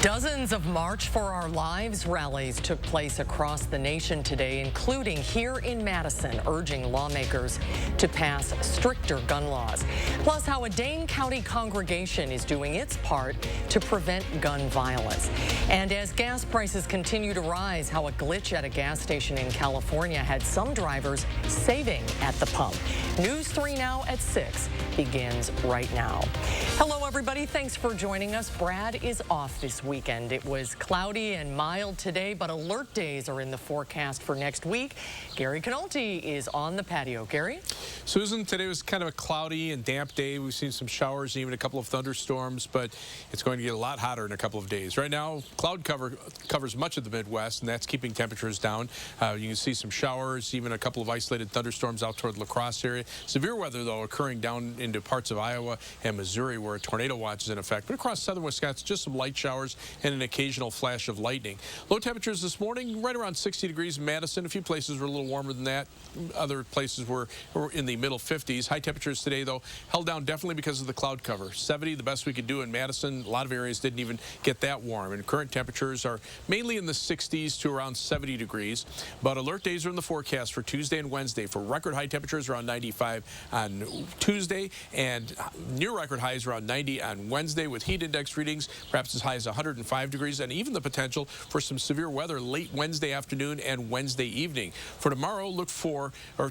Dozens of March for Our Lives rallies took place across the nation today, including here in Madison, urging lawmakers to pass stricter gun laws. Plus, how a Dane County congregation is doing its part to prevent gun violence. And as gas prices continue to rise, how a glitch at a gas station in California had some drivers saving at the pump. News 3 Now at 6 begins right now. Hello, everybody. Thanks for joining us. Brad is off this weekend. It was cloudy and mild today, but alert days are in the forecast for next week. Gary Canolti is on the patio. Gary? Susan, today was kind of a cloudy and damp day. We've seen some showers and even a couple of thunderstorms, but it's going to get a lot hotter in a couple of days. Right now, cloud cover covers much of the Midwest, and that's keeping temperatures down. You can see some showers, even a couple of isolated thunderstorms out toward the La Crosse area. Severe weather, though, occurring down into parts of Iowa and Missouri where a tornado watch is in effect. But across southern Wisconsin, just some light showers and an occasional flash of lightning. Low temperatures this morning, right around 60 degrees in Madison. A few places were a little warmer than that. Other places were in the middle 50s. High temperatures today, though, held down definitely because of the cloud cover. 70, the best we could do in Madison. A lot of areas didn't even get that warm. And current temperatures are mainly in the 60s to around 70 degrees. But alert days are in the forecast for Tuesday and Wednesday for record high temperatures around 95 on Tuesday and near record highs around 90 on Wednesday, with heat index readings perhaps as high as 105 degrees, and even the potential for some severe weather late Wednesday afternoon and Wednesday evening. For tomorrow,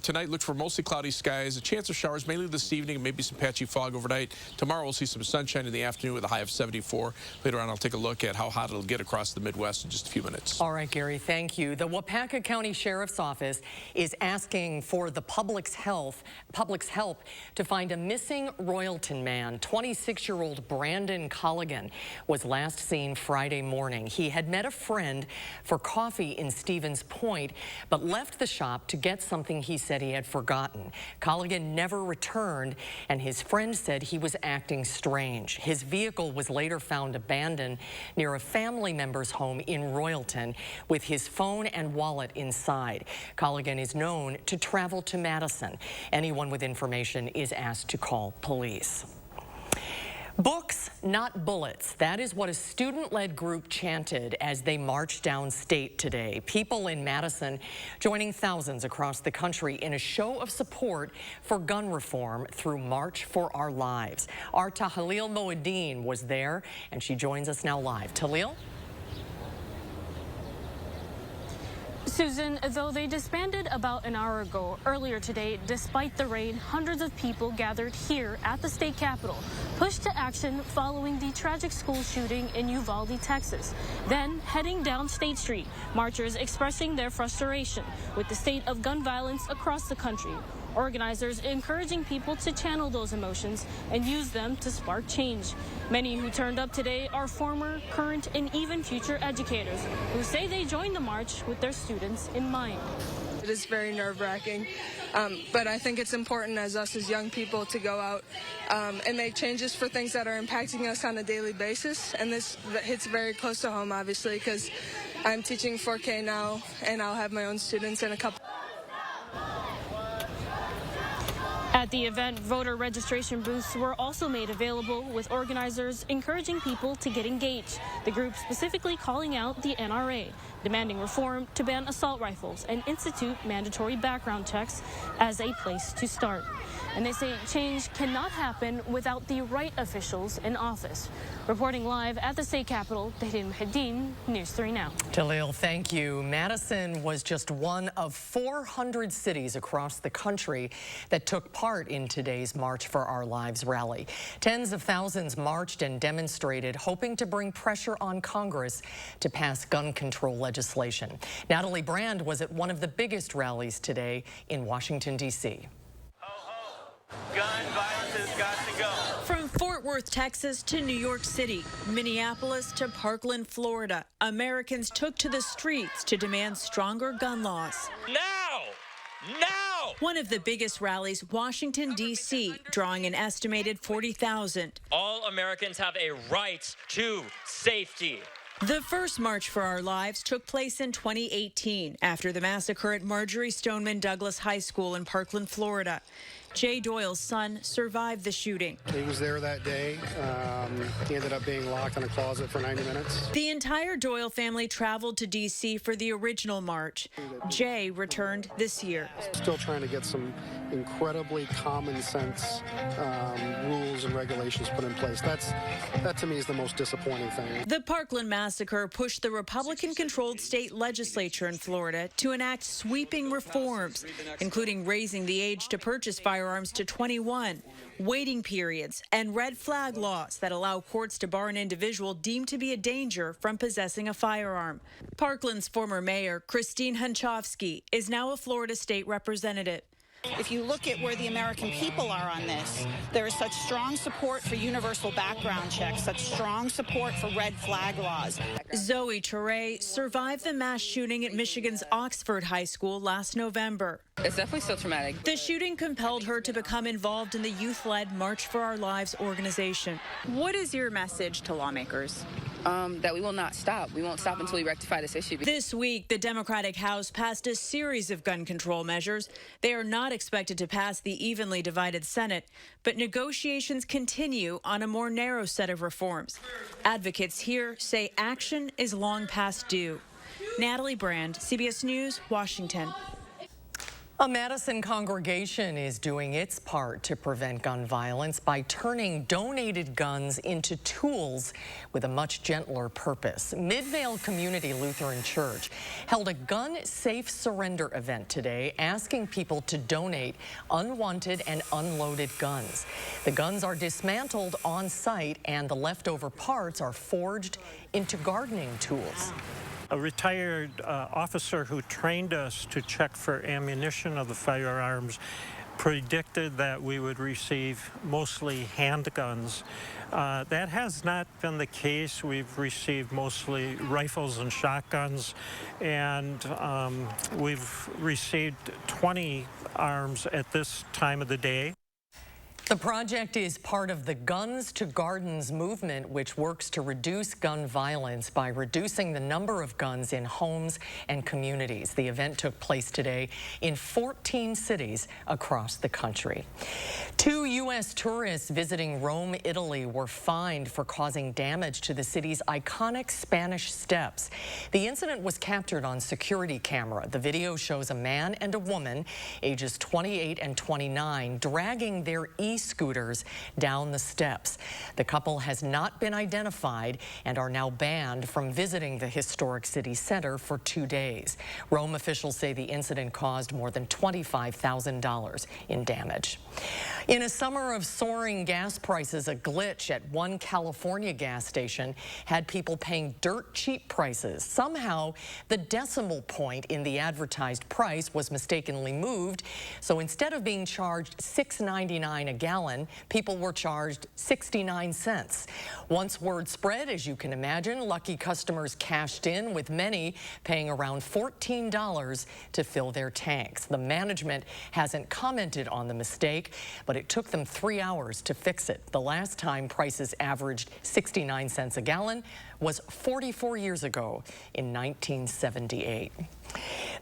tonight, look for mostly cloudy skies, a chance of showers mainly this evening, and maybe some patchy fog overnight. Tomorrow we'll see some sunshine in the afternoon with a high of 74. Later on, I'll take a look at how hot it'll get across the Midwest in just a few minutes. All right, Gary, thank you. The Waupaca County Sheriff's Office is asking for the public's help to find a missing Royalton man. 26-year-old Brandon Colligan was last seen Friday morning. He had met a friend for coffee in Stevens Point, but left the shop to get something he said he had forgotten. Colligan never returned, and his friend said he was acting strange. His vehicle was later found abandoned near a family member's home in Royalton with his phone and wallet inside. Colligan is known to travel to Madison. Anyone with information is asked to call police. Books, not bullets. That is what a student-led group chanted as they marched downstate today. People in Madison joining thousands across the country in a show of support for gun reform through March for Our Lives. Our Tahlil Moeddin was there, and she joins us now live. Tahlil? Susan, though they disbanded about an hour ago, earlier today, despite the rain, hundreds of people gathered here at the state capitol, pushed to action following the tragic school shooting in Uvalde, Texas. Then heading down State Street, marchers expressing their frustration with the state of gun violence across the country. Organizers encouraging people to channel those emotions and use them to spark change. Many who turned up today are former, current, and even future educators who say they joined the march with their students in mind. It is very nerve-wracking, but I think it's important as us as young people to go out and make changes for things that are impacting us on a daily basis. And this hits very close to home, obviously, because I'm teaching 4K now, and I'll have my own students in a couple. At the event, voter registration booths were also made available, with organizers encouraging people to get engaged. The group specifically calling out the NRA, demanding reform to ban assault rifles and institute mandatory background checks as a place to start. And they say change cannot happen without the right officials in office. Reporting live at the state capitol, Tahlil Moeddin, News 3 Now. Tahlil, thank you. Madison was just one of 400 cities across the country that took part in today's March for Our Lives rally. Tens of thousands marched and demonstrated, hoping to bring pressure on Congress to pass gun control legislation. Natalie Brand was at one of the biggest rallies today in Washington, D.C. Gun violence has got to go. From Fort Worth, Texas to New York City, Minneapolis to Parkland, Florida, Americans took to the streets to demand stronger gun laws. Now! One of the biggest rallies, Washington, D.C., drawing an estimated 40,000. All Americans have a right to safety. The first March for Our Lives took place in 2018 after the massacre at Marjorie Stoneman Douglas High School in Parkland, Florida. Jay Doyle's son survived the shooting. He was there that day. He ended up being locked in a closet for 90 minutes. The entire Doyle family traveled to D.C. for the original march. Jay returned this year. Still trying to get some incredibly common sense rules and regulations put in place. That to me is the most disappointing thing. The Parkland massacre pushed the Republican-controlled state legislature in Florida to enact sweeping reforms, including raising the age to purchase firearms to 21, waiting periods, and red flag laws that allow courts to bar an individual deemed to be a danger from possessing a firearm. Parkland's former mayor, Christine Hunchofsky, is now a Florida state representative. If you look at where the American people are on this, there is such strong support for universal background checks, such strong support for red flag laws. Zoe Toure survived the mass shooting at Michigan's Oxford High School last November. It's definitely still traumatic. The shooting compelled her to become involved in the youth-led March for Our Lives organization. What is your message to lawmakers? That we will not stop. We won't stop until we rectify this issue. This week, the Democratic House passed a series of gun control measures. They are not expected to pass the evenly divided Senate, but negotiations continue on a more narrow set of reforms. Advocates here say action is long past due. Natalie Brand, CBS News, Washington. A Madison congregation is doing its part to prevent gun violence by turning donated guns into tools with a much gentler purpose. Midvale Community Lutheran Church held a gun-safe surrender event today, asking people to donate unwanted and unloaded guns. The guns are dismantled on site, and the leftover parts are forged into gardening tools. A retired officer who trained us to check for ammunition of the firearms predicted that we would receive mostly handguns. That has not been the case. We've received mostly rifles and shotguns, and we've received 20 arms at this time of the day. The project is part of the Guns to Gardens movement, which works to reduce gun violence by reducing the number of guns in homes and communities. The event took place today in 14 cities across the country. 2 U.S. tourists visiting Rome, Italy, were fined for causing damage to the city's iconic Spanish steps. The incident was captured on security camera. The video shows a man and a woman, ages 28 and 29, dragging their e-scooters down the steps. The couple has not been identified and are now banned from visiting the historic city center for 2 days. Rome officials say the incident caused more than $25,000 in damage. In a summer of soaring gas prices, a glitch at one California gas station had people paying dirt cheap prices. Somehow, the decimal point in the advertised price was mistakenly moved, so instead of being charged $6.99 a gallon, people were charged 69 cents. Once word spread, as you can imagine, lucky customers cashed in, with many paying around $14 to fill their tanks. The management hasn't commented on the mistake, but it took them 3 hours to fix it. The last time prices averaged 69 cents a gallon was 44 years ago in 1978.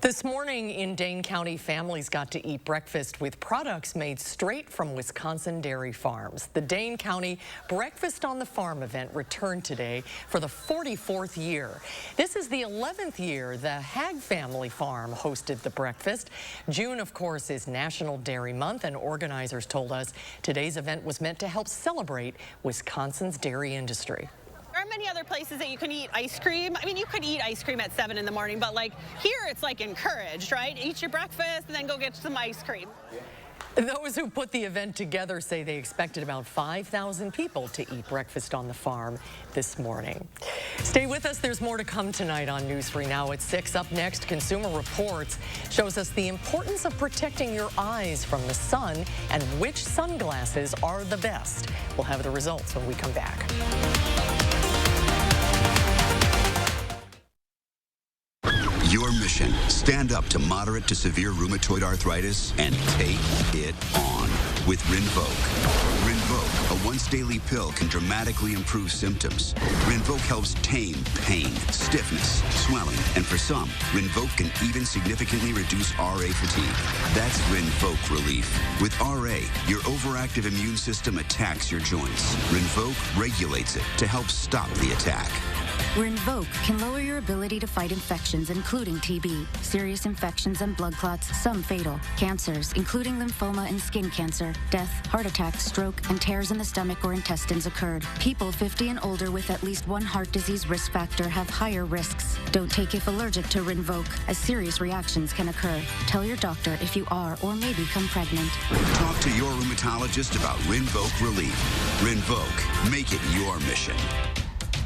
This morning in Dane County, families got to eat breakfast with products made straight from Wisconsin dairy farms. The Dane County Breakfast on the Farm event returned today for the 44th year. This is the 11th year the Hag Family Farm hosted the breakfast. June, of course, is National Dairy Month, and organizers told us today's event was meant to help celebrate Wisconsin's dairy industry. There aren't many other places that you can eat ice cream. I mean, you could eat ice cream at 7 in the morning, but like here it's like encouraged, right? Eat your breakfast and then go get some ice cream. Those who put the event together say they expected about 5,000 people to eat breakfast on the farm this morning. Stay with us. There's more to come tonight on News 3 Now at 6. Up next, Consumer Reports shows us the importance of protecting your eyes from the sun and which sunglasses are the best. We'll have the results when we come back. Your mission, stand up to moderate to severe rheumatoid arthritis and take it on. with Rinvoq. Rinvoq, a once-daily pill, can dramatically improve symptoms. Rinvoq helps tame pain, stiffness, swelling, and for some, Rinvoq can even significantly reduce RA fatigue. That's Rinvoq relief. With RA, your overactive immune system attacks your joints. Rinvoq regulates it to help stop the attack. Rinvoq can lower your ability to fight infections, including TB, serious infections and blood clots, some fatal, cancers, including lymphoma and skin cancer, death, heart attack, stroke, and tears in the stomach or intestines occurred. People 50 and older with at least one heart disease risk factor have higher risks. Don't take if allergic to Rinvoq, as serious reactions can occur. Tell your doctor if you are or may become pregnant. Talk to your rheumatologist about Rinvoq relief. Rinvoq, make it your mission.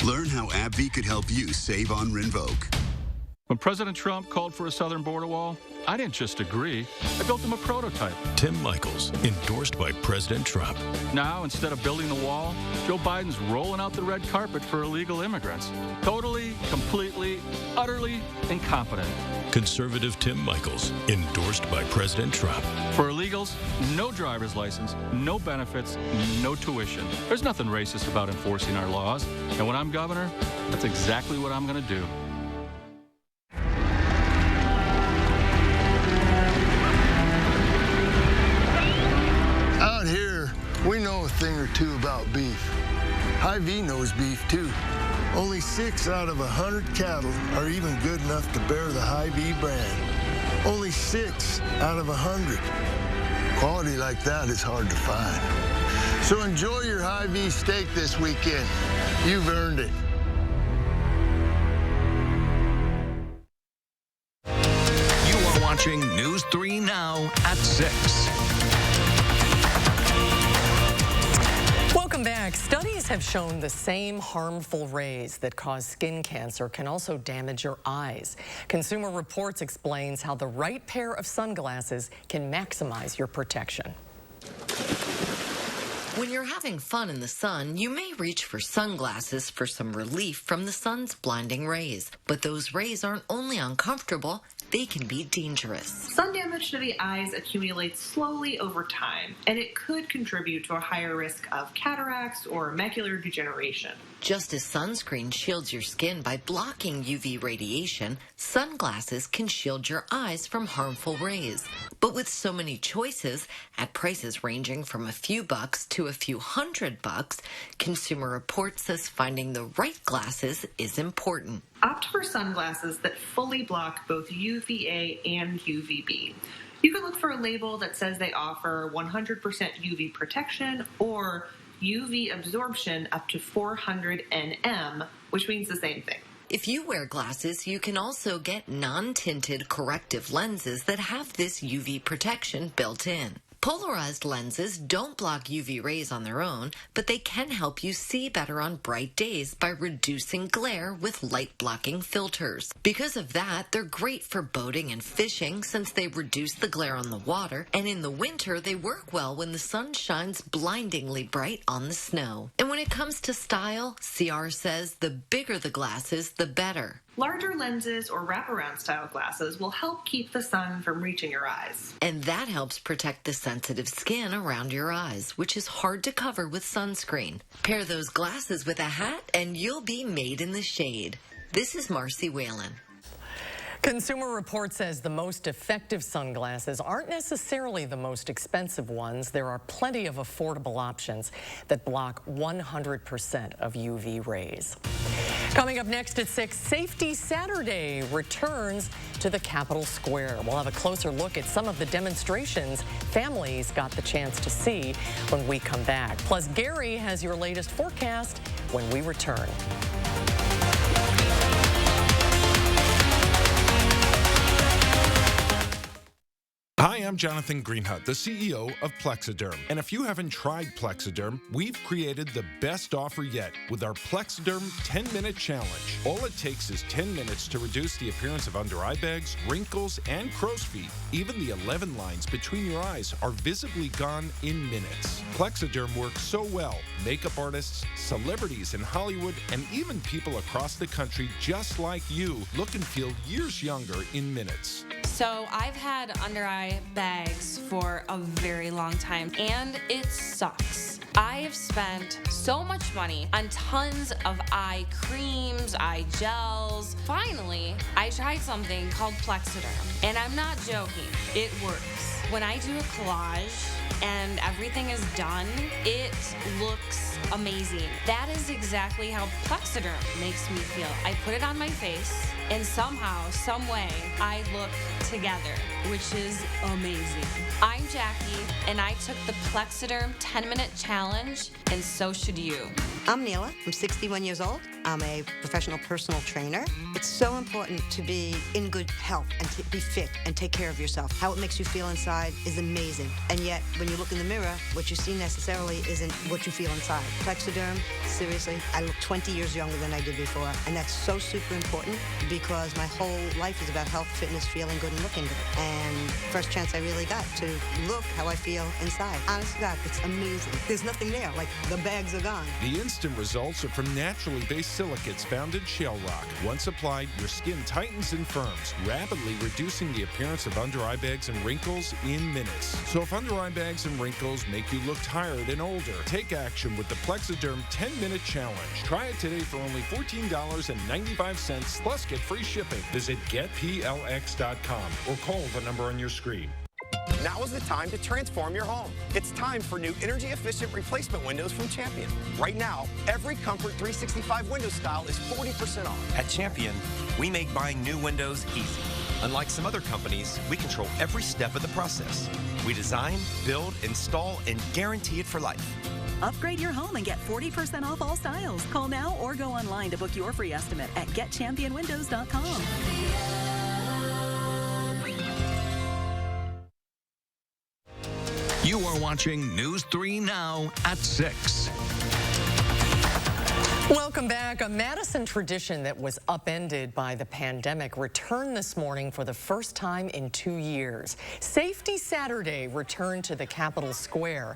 Learn how AbbVie could help you save on Rinvoq. When President Trump called for a southern border wall, I didn't just agree. I built him a prototype. Tim Michaels, endorsed by President Trump. Now, instead of building the wall, Joe Biden's rolling out the red carpet for illegal immigrants. Totally, completely, utterly incompetent. Conservative Tim Michaels, endorsed by President Trump. For illegals, no driver's license, no benefits, no tuition. There's nothing racist about enforcing our laws. And when I'm governor, that's exactly what I'm going to do. Out here, we know a thing or two about beef. Hy-Vee knows beef too. Only 6 out of 100 cattle are even good enough to bear the Hy-Vee brand. Only 6 out of 100. Quality like that is hard to find. So enjoy your Hy-Vee steak this weekend. You've earned it. You are watching News 3 Now at 6. Welcome back. Studies have shown the same harmful rays that cause skin cancer can also damage your eyes. Consumer Reports explains how the right pair of sunglasses can maximize your protection. When you're having fun in the sun, you may reach for sunglasses for some relief from the sun's blinding rays. But those rays aren't only uncomfortable, they can be dangerous. Sun damage to the eyes accumulates slowly over time, and it could contribute to a higher risk of cataracts or macular degeneration. Just as sunscreen shields your skin by blocking UV radiation, sunglasses can shield your eyes from harmful rays. But with so many choices, at prices ranging from a few bucks to a few $100, Consumer Reports says finding the right glasses is important. Opt for sunglasses that fully block both UVA and UVB. You can look for a label that says they offer 100% UV protection or UV absorption up to 400 nm, which means the same thing. If you wear glasses, you can also get non-tinted corrective lenses that have this UV protection built in. Polarized lenses don't block UV rays on their own, but they can help you see better on bright days by reducing glare with light-blocking filters. Because of that, they're great for boating and fishing since they reduce the glare on the water, and in the winter, they work well when the sun shines blindingly bright on the snow. And when it comes to style, CR says the bigger the glasses, the better. Larger lenses or wraparound style glasses will help keep the sun from reaching your eyes. And that helps protect the sensitive skin around your eyes, which is hard to cover with sunscreen. Pair those glasses with a hat and you'll be made in the shade. This is Marcy Whalen. Consumer Reports says the most effective sunglasses aren't necessarily the most expensive ones. There are plenty of affordable options that block 100% of UV rays. Coming up next at 6, Safety Saturday returns to the Capitol Square. We'll have a closer look at some of the demonstrations families got the chance to see when we come back. Plus, Gary has your latest forecast when we return. Hi, I'm Jonathan Greenhut, the CEO of Plexiderm. And if you haven't tried Plexiderm, we've created the best offer yet with our Plexiderm 10-minute challenge. All it takes is 10 minutes to reduce the appearance of under-eye bags, wrinkles, and crow's feet. Even the 11 lines between your eyes are visibly gone in minutes. Plexiderm works so well, makeup artists, celebrities in Hollywood, and even people across the country just like you look and feel years younger in minutes. So I've had under eye bags for a very long time, and it sucks. I have spent so much money on tons of eye creams, eye gels. Finally, I tried something called Plexiderm, and I'm not joking, it works. When I do a collage and everything is done, it looks amazing. That is exactly how Plexiderm makes me feel. I put it on my face, and somehow, some way, I look together, which is amazing. I'm Jackie, and I took the Plexiderm 10-minute challenge, and so should you. I'm Neela. I'm 61 years old. I'm a professional personal trainer. It's so important to be in good health and to be fit and take care of yourself. How it makes you feel inside is amazing. And yet, when you look in the mirror, what you see necessarily isn't what you feel inside. Plexiderm, seriously, I look 20 years younger than I did before. And that's so super important because my whole life is about health, fitness, feeling good, and looking good. And first chance I really got to look how I feel inside. Honest to God, it's amazing. There's nothing there, like the bags are gone. The instant results are from naturally based silicates found in shale rock. Once applied, your skin tightens and firms, rapidly reducing the appearance of under eye bags and wrinkles in minutes. So if under eye bags and wrinkles make you look tired and older, take action with the Plexiderm 10-minute challenge. Try it today for only $14.95 plus get free shipping. Visit getplx.com or call the number on your screen. Now is the time to transform your home. It's time for new energy-efficient replacement windows from Champion. Right now, every Comfort 365 window style is 40% off. At Champion, we make buying new windows easy. Unlike some other companies, we control every step of the process. We design, build, install, and guarantee it for life. Upgrade your home and get 40% off all styles. Call now or go online to book your free estimate at getchampionwindows.com. You are watching News 3 Now at 6. Welcome back. A Madison tradition that was upended by the pandemic returned this morning for the first time in 2 years. Safety Saturday returned to the Capitol Square.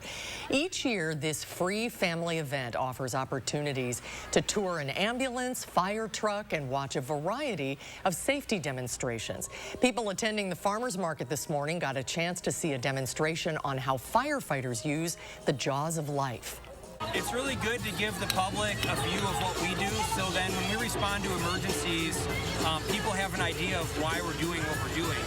Each year, this free family event offers opportunities to tour an ambulance, fire truck, and watch a variety of safety demonstrations. People attending the farmers market this morning got a chance to see a demonstration on how firefighters use the jaws of life. It's really good to give the public a view of what we do, so then when we respond to emergencies, people have an idea of why we're doing what we're doing.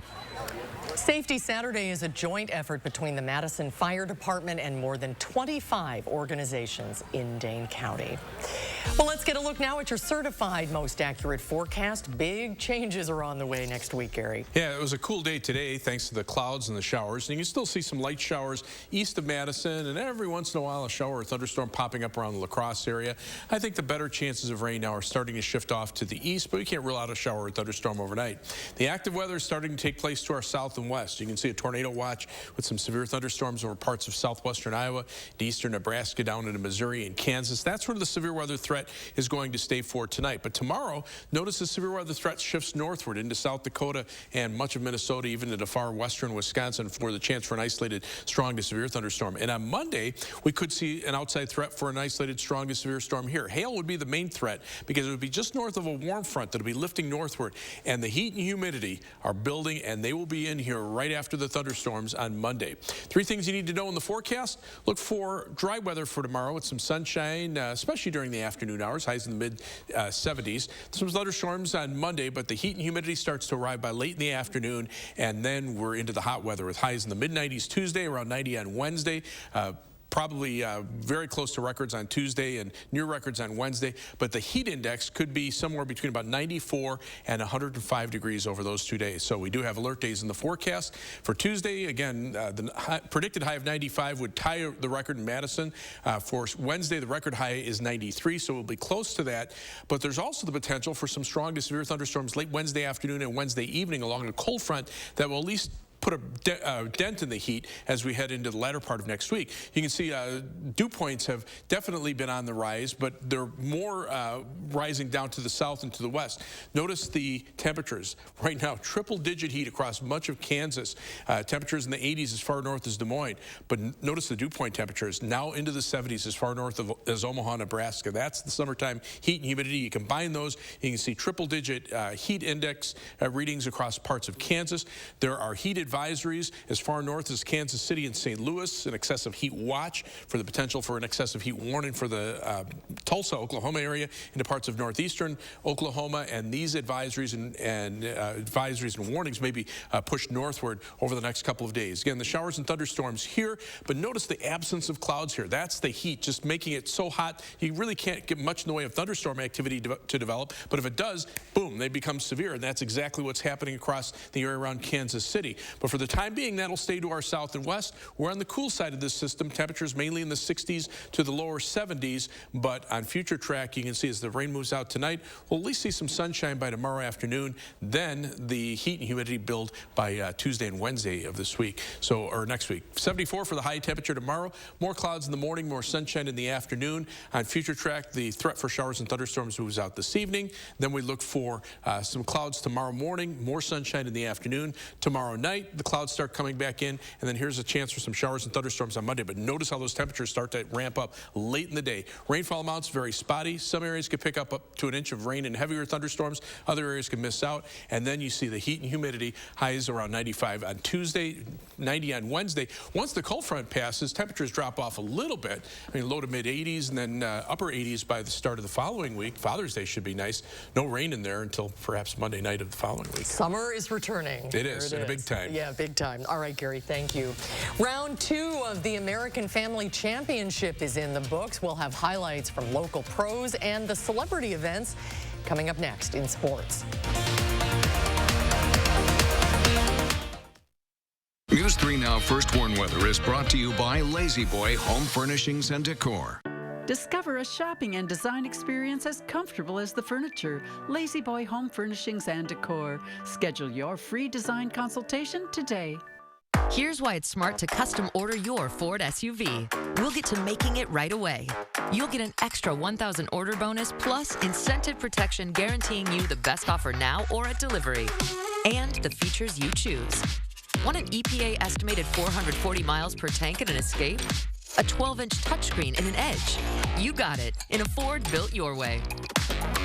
Safety Saturday is a joint effort between the Madison Fire Department and more than 25 organizations in Dane County. Well, let's get a look now at your certified most accurate forecast. Big changes are on the way next week, Gary. Yeah, it was a cool day today thanks to the clouds and the showers. And you can still see some light showers east of Madison, and every once in a while a shower or thunderstorm popping up around the La Crosse area. I think the better chances of rain now are starting to shift off to the east, but we can't rule out a shower or thunderstorm overnight. The active weather is starting to take place to our south and west. You can see a tornado watch with some severe thunderstorms over parts of southwestern Iowa, to eastern Nebraska, down into Missouri and Kansas. That's where the severe weather threat is going to stay for tonight. But tomorrow, notice the severe weather threat shifts northward into South Dakota and much of Minnesota, even into far western Wisconsin, for the chance for an isolated strong to severe thunderstorm. And on Monday, we could see an outside threat for an isolated strong to severe storm here. Hail would be the main threat because it would be just north of a warm front that will be lifting northward, and the heat and humidity are building, and they will be in here right after the thunderstorms on Monday. Three things you need to know in the forecast. Look for dry weather for tomorrow with some sunshine, especially during the afternoon hours, highs in the mid-70s. Some thunderstorms on Monday, but the heat and humidity starts to arrive by late in the afternoon, and then we're into the hot weather with highs in the mid-90s Tuesday, around 90 on Wednesday. Probably very close to records on Tuesday and near records on Wednesday, but the heat index could be somewhere between about 94 and 105 degrees over those 2 days. So we do have alert days in the forecast. For Tuesday, again, the predicted high of 95 would tie the record in Madison. For Wednesday, the record high is 93, so we'll be close to that. But there's also the potential for some strong to severe thunderstorms late Wednesday afternoon and Wednesday evening along a cold front that will at least put a dent in the heat as we head into the latter part of next week. You can see dew points have definitely been on the rise, but they're more rising down to the south and to the west. Notice the temperatures. Right now, triple-digit heat across much of Kansas. Temperatures in the 80s as far north as Des Moines. But notice the dew point temperatures now into the 70s as far north as Omaha, Nebraska. That's the summertime heat and humidity. You combine those, you can see triple-digit heat index readings across parts of Kansas. There are heat advisories as far north as Kansas City and St. Louis, an excessive heat watch for the potential for an excessive heat warning for the Tulsa, Oklahoma area into parts of northeastern Oklahoma, and these advisories and warnings may be pushed northward over the next couple of days. Again, the showers and thunderstorms here, but notice the absence of clouds here. That's the heat just making it so hot you really can't get much in the way of thunderstorm activity to develop, but if it does, boom, they become severe, and that's exactly what's happening across the area around Kansas City. But for the time being, that'll stay to our south and west. We're on the cool side of this system, temperatures mainly in the 60s to the lower 70s, but on future track, you can see as the rain moves out tonight, we'll at least see some sunshine by tomorrow afternoon, then the heat and humidity build by Tuesday and Wednesday of this week, or next week. 74 for the high temperature tomorrow, more clouds in the morning, more sunshine in the afternoon. On future track, the threat for showers and thunderstorms moves out this evening. Then we look for some clouds tomorrow morning, more sunshine in the afternoon. Tomorrow night, the clouds start coming back in, and then here's a chance for some showers and thunderstorms on Monday. But notice how those temperatures start to ramp up late in the day. Rainfall amounts very spotty. Some areas could pick up to an inch of rain and heavier thunderstorms. Other areas can miss out. And then you see the heat and humidity, highs around 95 on Tuesday, 90 on Wednesday. Once the cold front passes, temperatures drop off a little bit. I mean, low to mid 80s and then upper 80s by the start of the following week. Father's Day should be nice. No rain in there until perhaps Monday night of the following week. Summer is returning. It is, and a big time. Yeah, big time. All right, Gary, thank you. Round 2 of the American Family Championship is in the books. We'll have highlights from local pros and the celebrity events coming up next in sports. News 3 Now First Warn Weather is brought to you by Lazy Boy Home Furnishings and Decor. Discover a shopping and design experience as comfortable as the furniture. Lazy Boy Home Furnishings and Decor. Schedule your free design consultation today. Here's why it's smart to custom order your Ford SUV. We'll get to making it right away. You'll get an extra $1,000 order bonus plus incentive protection guaranteeing you the best offer now or at delivery. And the features you choose. Want an EPA estimated 440 miles per tank and an Escape? A 12-inch touchscreen and an Edge? You got it in a Ford built your way.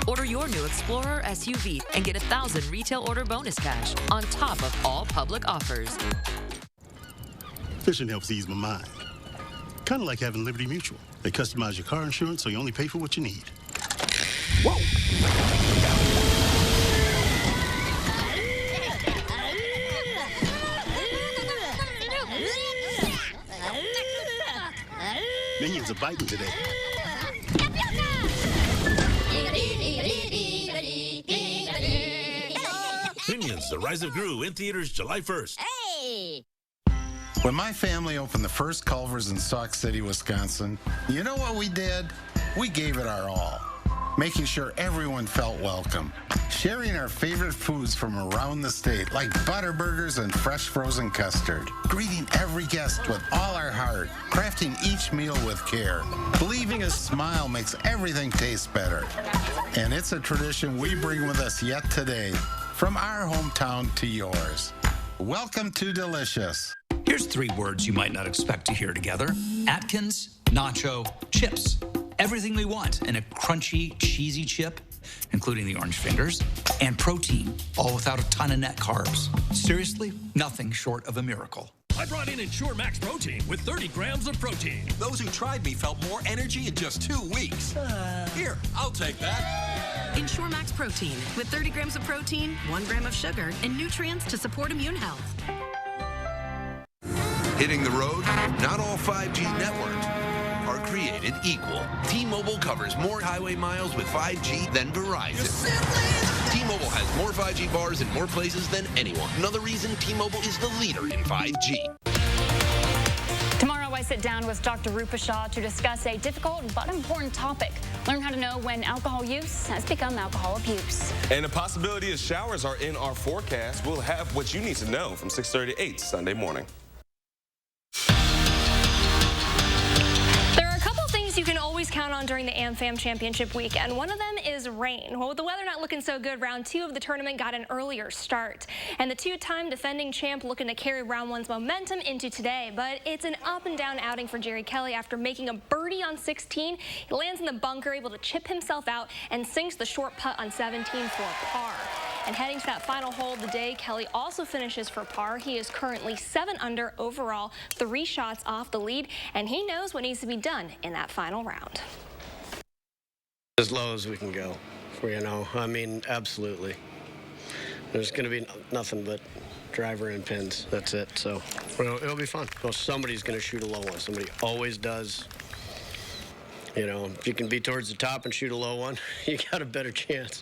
Order your new Explorer SUV and get $1,000 retail order bonus cash on top of all public offers. Fishing helps ease my mind. Kind of like having Liberty Mutual. They customize your car insurance so you only pay for what you need. Whoa! Minions are biting today. Minions, The Rise of Gru, in theaters July 1st. Hey! When my family opened the first Culver's in Sauk City, Wisconsin, you know what we did? We gave it our all, making sure everyone felt welcome, sharing our favorite foods from around the state, like Butterburgers and fresh frozen custard, greeting every guest with all our heart, crafting each meal with care, believing a smile makes everything taste better. And it's a tradition we bring with us yet today, from our hometown to yours. Welcome to Delicious. Here's 3 words you might not expect to hear together. Atkins, Nacho, chips. Everything we want in a crunchy, cheesy chip, including the orange fingers, and protein, all without a ton of net carbs. Seriously, nothing short of a miracle. I brought in Ensure Max Protein with 30 grams of protein. Those who tried me felt more energy in just 2 weeks. Here, I'll take that. Ensure Max Protein with 30 grams of protein, 1 gram of sugar, and nutrients to support immune health. Hitting the road? Not all 5G networks are created equal. T-Mobile covers more highway miles with 5G than Verizon. T-Mobile has more 5G bars in more places than anyone. Another reason T-Mobile is the leader in 5G. Tomorrow I sit down with Dr. Rupa Shah to discuss a difficult but important topic, Learn how to know when alcohol use has become alcohol abuse. And the possibility of showers are in our forecast. We'll have what you need to know from 6:30 to 8 Sunday morning. You can always count on during the AmFam Championship weekend. One of them is rain. Well, with the weather not looking so good, round 2 of the tournament got an earlier start. And the two-time defending champ looking to carry round 1's momentum into today. But it's an up-and-down outing for Jerry Kelly after making a birdie on 16. He lands in the bunker, able to chip himself out, and sinks the short putt on 17 for a par. And heading to that final hole of the day, Kelly also finishes for par. He is currently 7 under overall, 3 shots off the lead, and he knows what needs to be done in that final round. As low as we can go, you know. I mean, absolutely. There's going to be nothing but driver and pins. That's it. So it'll be fun. Well, somebody's going to shoot a low one. Somebody always does. You know, if you can be towards the top and shoot a low one, you got a better chance.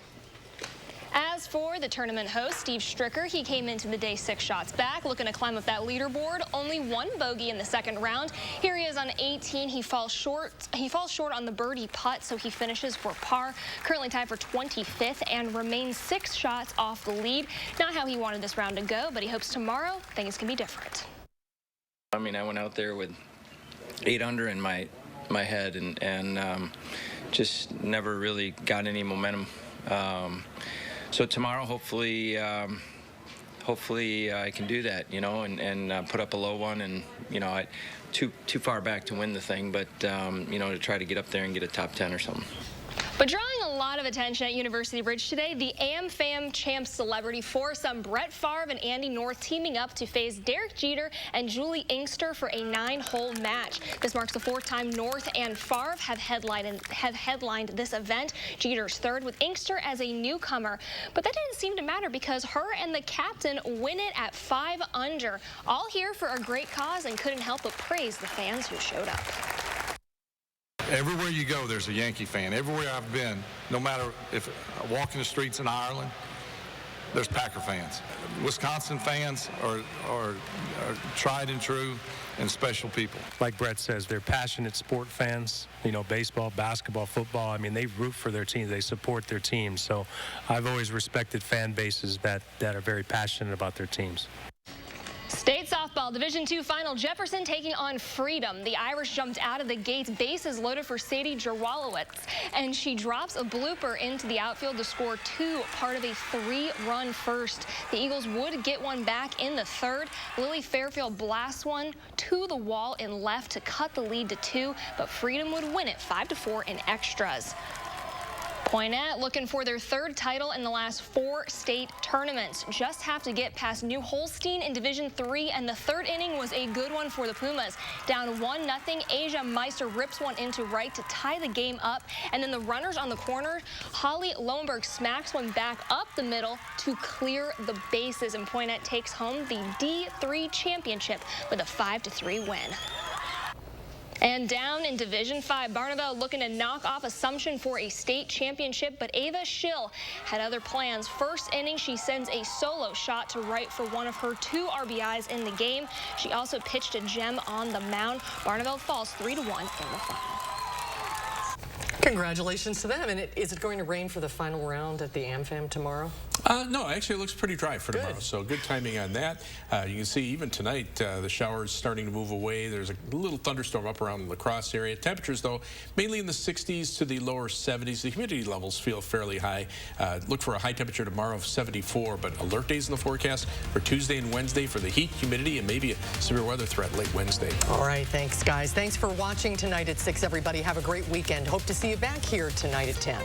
As for the tournament host, Steve Stricker, he came into the day 6 shots back, looking to climb up that leaderboard. Only 1 bogey in the second round. Here he is on 18. He falls short on the birdie putt, so he finishes for par. Currently tied for 25th and remains 6 shots off the lead. Not how he wanted this round to go, but he hopes tomorrow things can be different. I mean, I went out there with 8 under in my head and just never really got any momentum. So tomorrow, hopefully I can do that, you know, and put up a low one, and you know, too far back to win the thing, but you know, to try to get up there and get a top 10 or something. But drawing a lot of attention at University Bridge today, the AmFam Champ celebrity foursome Brett Favre and Andy North teaming up to face Derek Jeter and Julie Inkster for a 9-hole match. This marks the 4th time North and Favre have headlined this event. Jeter's 3rd, with Inkster as a newcomer. But that didn't seem to matter because her and the captain win it at 5 under. All here for a great cause, and couldn't help but praise the fans who showed up. Everywhere you go, there's a Yankee fan. Everywhere I've been, no matter if I walk in the streets in Ireland, there's Packer fans. Wisconsin fans are tried and true and special people. Like Brett says, they're passionate sport fans. You know, baseball, basketball, football. I mean, they root for their teams. They support their teams. So I've always respected fan bases that are very passionate about their teams. State softball Division II final, Jefferson taking on Freedom. The Irish jumped out of the gates, bases loaded for Sadie Jerwalowitz, and she drops a blooper into the outfield to score 2, part of a 3-run first. The Eagles would get one back in the 3rd. Lily Fairfield blasts one to the wall in left to cut the lead to 2, but Freedom would win it 5-4 in extras. Poinette looking for their 3rd title in the last 4 state tournaments. Just have to get past New Holstein in Division III, and the 3rd inning was a good one for the Pumas. Down 1-0, Asia Meister rips one into right to tie the game up, and then the runners on the corner, Holly Lowenberg smacks one back up the middle to clear the bases, and Poinette takes home the D3 championship with a 5-3 win. And down in Division 5, Barneveld looking to knock off Assumption for a state championship, but Ava Schill had other plans. First inning, she sends a solo shot to right for one of her 2 RBIs in the game. She also pitched a gem on the mound. Barneveld falls 3-1 in the final. Congratulations to them. And is it going to rain for the final round at the AmFam tomorrow? No, actually it looks pretty dry for tomorrow, so good timing on that. You can see even tonight the showers starting to move away. There's a little thunderstorm up around the La Crosse area. Temperatures, though, mainly in the 60s to the lower 70s. The humidity levels feel fairly high. Look for a high temperature tomorrow of 74, but alert days in the forecast for Tuesday and Wednesday for the heat, humidity, and maybe a severe weather threat late Wednesday. All right, thanks, guys. Thanks for watching tonight at 6, everybody. Have a great weekend. Hope to see you back here tonight at 10.